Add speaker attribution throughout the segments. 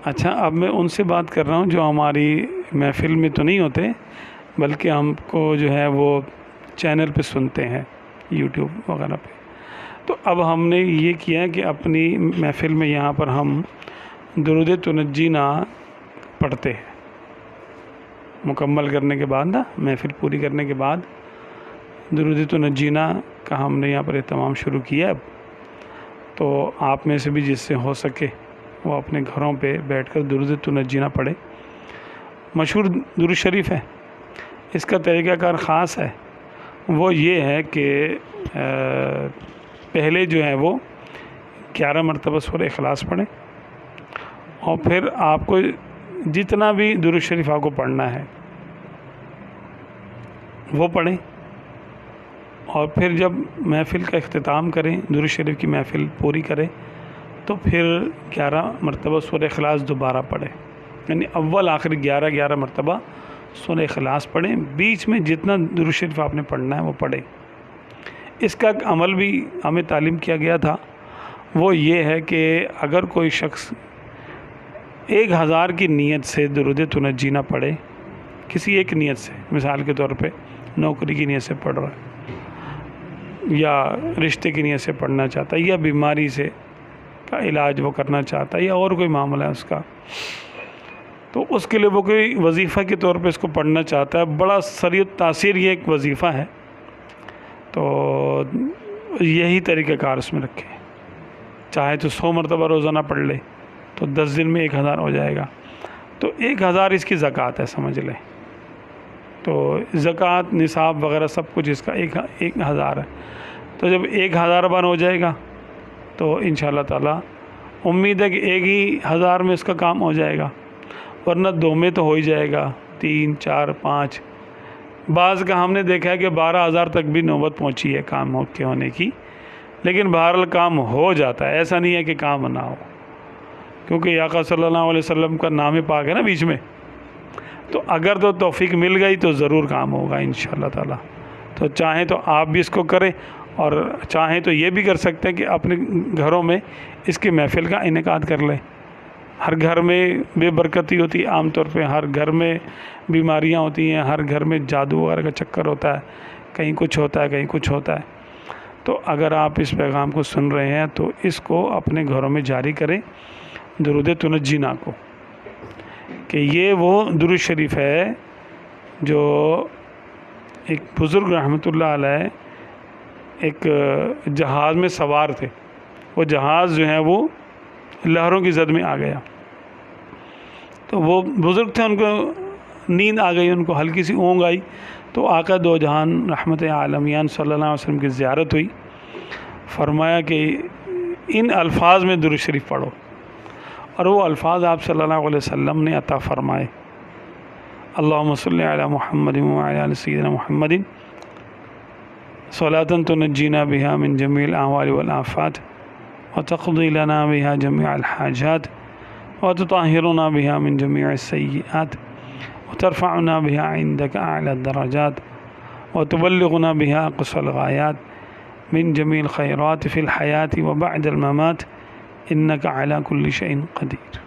Speaker 1: اچھا، اب میں ان سے بات کر رہا ہوں جو ہماری محفل میں تو نہیں ہوتے، بلکہ ہم کو جو ہے وہ چینل پہ سنتے ہیں، یوٹیوب وغیرہ پہ۔ تو اب ہم نے یہ کیا کہ اپنی محفل میں یہاں پر ہم درود تنجینا پڑھتے ہیں، مکمل کرنے کے بعد نا، محفل پوری کرنے کے بعد درود تنجینا کا ہم نے یہاں پر اہتمام شروع کیا۔ اب تو آپ میں سے بھی جس سے ہو سکے وہ اپنے گھروں پہ بیٹھ کر درود تنجینا پڑھے۔ مشہور درود شریف ہے، اس کا طریقہ کار خاص ہے۔ وہ یہ ہے کہ پہلے جو ہے وہ 11 مرتبہ سورہ اخلاص پڑھیں، اور پھر آپ کو جتنا بھی درود شریف آپ کو پڑھنا ہے وہ پڑھیں، اور پھر جب محفل کا اختتام کریں، درود شریف کی محفل پوری کریں، تو پھر 11 مرتبہ سورہ اخلاص دوبارہ پڑھیں، یعنی اول آخر 11 مرتبہ سورہ اخلاص پڑھیں۔ بیچ میں جتنا درود شریف آپ نے پڑھنا ہے وہ پڑھیں۔ اس کا عمل بھی ہمیں تعلیم کیا گیا تھا، وہ یہ ہے کہ اگر کوئی شخص 1000 کی نیت سے درود تنجینا پڑھے، کسی ایک نیت سے، مثال کے طور پہ نوکری کی نیت سے پڑھ رہا ہے، یا رشتے کی نیت سے پڑھنا چاہتا ہے، یا بیماری سے کا علاج وہ کرنا چاہتا ہے، یا اور کوئی معاملہ ہے اس کا، تو اس کے لیے وہ کوئی وظیفہ کے طور پہ اس کو پڑھنا چاہتا ہے، بڑا سریع تاثیر یہ ایک وظیفہ ہے، تو یہی طریقہ کار اس میں رکھے۔ چاہے تو 100 مرتبہ روزانہ پڑھ لے تو 10 دن میں 1000 ہو جائے گا، تو 1000 اس کی زکوٰۃ ہے، سمجھ لیں۔ تو زکوٰۃ نصاب وغیرہ سب کچھ اس کا 1000 ہے، تو جب 1000 بار ہو جائے گا تو انشاءاللہ تعالیٰ امید ہے کہ 1000 میں اس کا کام ہو جائے گا، ورنہ 2 میں تو ہو ہی جائے گا، 3 4 5، بعض کا ہم نے دیکھا ہے کہ 12000 تک بھی نوبت پہنچی ہے کام ہونے کی، لیکن بہرحال کام ہو جاتا ہے، ایسا نہیں ہے کہ کام نہ ہو، کیونکہ آقا صلی اللہ علیہ وسلم کا نام پاک ہے نا بیچ میں، تو اگر تو توفیق مل گئی تو ضرور کام ہوگا انشاءاللہ تعالیٰ۔ تو چاہیں تو آپ بھی اس کو کریں، اور چاہیں تو یہ بھی کر سکتے ہیں کہ اپنے گھروں میں اس کی محفل کا انعقاد کر لیں۔ ہر گھر میں بے برکتی ہوتی ہے، عام طور پہ ہر گھر میں بیماریاں ہوتی ہیں، ہر گھر میں جادو وغیرہ کا چکر ہوتا ہے، کہیں کچھ ہوتا ہے کہیں کچھ ہوتا ہے۔ تو اگر آپ اس پیغام کو سن رہے ہیں تو اس کو اپنے گھروں میں جاری کریں، درود تنجینا کو، کہ یہ وہ درود شریف ہے جو ایک بزرگ رحمۃ اللہ علیہ ایک جہاز میں سوار تھے، وہ جہاز جو ہے وہ لہروں کی زد میں آ گیا، تو وہ بزرگ تھے، ان کو نیند آ گئی، ان کو ہلکی سی اونگ آئی، تو آقا دو جہان رحمت عالمیان صلی اللہ علیہ وسلم کی زیارت ہوئی، فرمایا کہ ان الفاظ میں درود شریف پڑھو، اور وہ الفاظ آپ صلی اللہ علیہ وسلم نے عطا فرمائے، اللہم صلی علی محمد وعلی آل سیدنا محمد صلاۃ تنجینا بہا من جمیع الاحوال والآفات وتقضی لنا بہا جمیع الحاجات وتطہرنا بہا من جمیع السیئات وترفعنا بہا عندک اعلی الدرجات وتبلغنا بہا اقصى الغایات من جمیع الخیرات فی الحیاة وبعد الممات انک علی کل شیء قدیر۔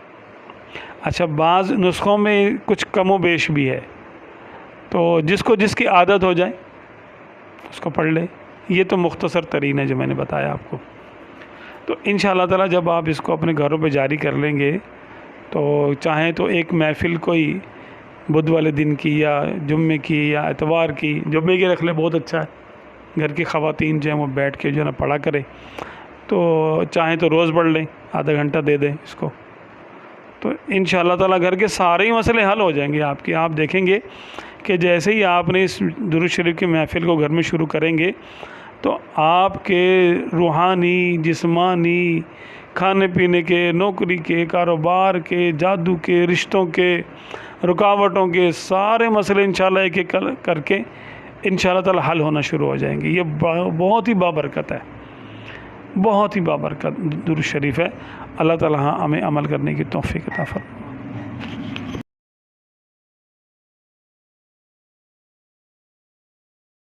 Speaker 1: اچھا، بعض نسخوں میں کچھ کم و بیش بھی ہے، تو جس کو جس کی عادت ہو جائے اس کو پڑھ لے، یہ تو مختصر ترین ہے جو میں نے بتایا آپ کو۔ تو انشاءاللہ تعالیٰ جب آپ اس کو اپنے گھروں پہ جاری کر لیں گے تو چاہیں تو ایک محفل کوئی بدھ والے دن کی، یا جمعے کی، یا اتوار کی، جمعے کی رکھ لیں، بہت اچھا ہے، گھر کی خواتین جو ہیں وہ بیٹھ کے جو ہے نا پڑھا کرے، تو چاہیں تو روز پڑھ لیں، آدھا گھنٹہ دے دیں اس کو، تو انشاءاللہ تعالیٰ گھر کے سارے ہی مسئلے حل ہو جائیں گے آپ کے۔ آپ دیکھیں گے کہ جیسے ہی آپ نے اس درود شریف کی محفل کو گھر میں شروع کریں گے تو آپ کے روحانی، جسمانی، کھانے پینے کے، نوکری کے، کاروبار کے، جادو کے، رشتوں کے، رکاوٹوں کے سارے مسئلے انشاءاللہ ایک ایک کر کے انشاءاللہ تعالیٰ حل ہونا شروع ہو جائیں گے۔ یہ بہت ہی بابرکت ہے، بہت ہی بابرکت درود شریف ہے۔ اللہ تعالیٰ ہمیں عمل کرنے کی توفیق عطا فرمائے۔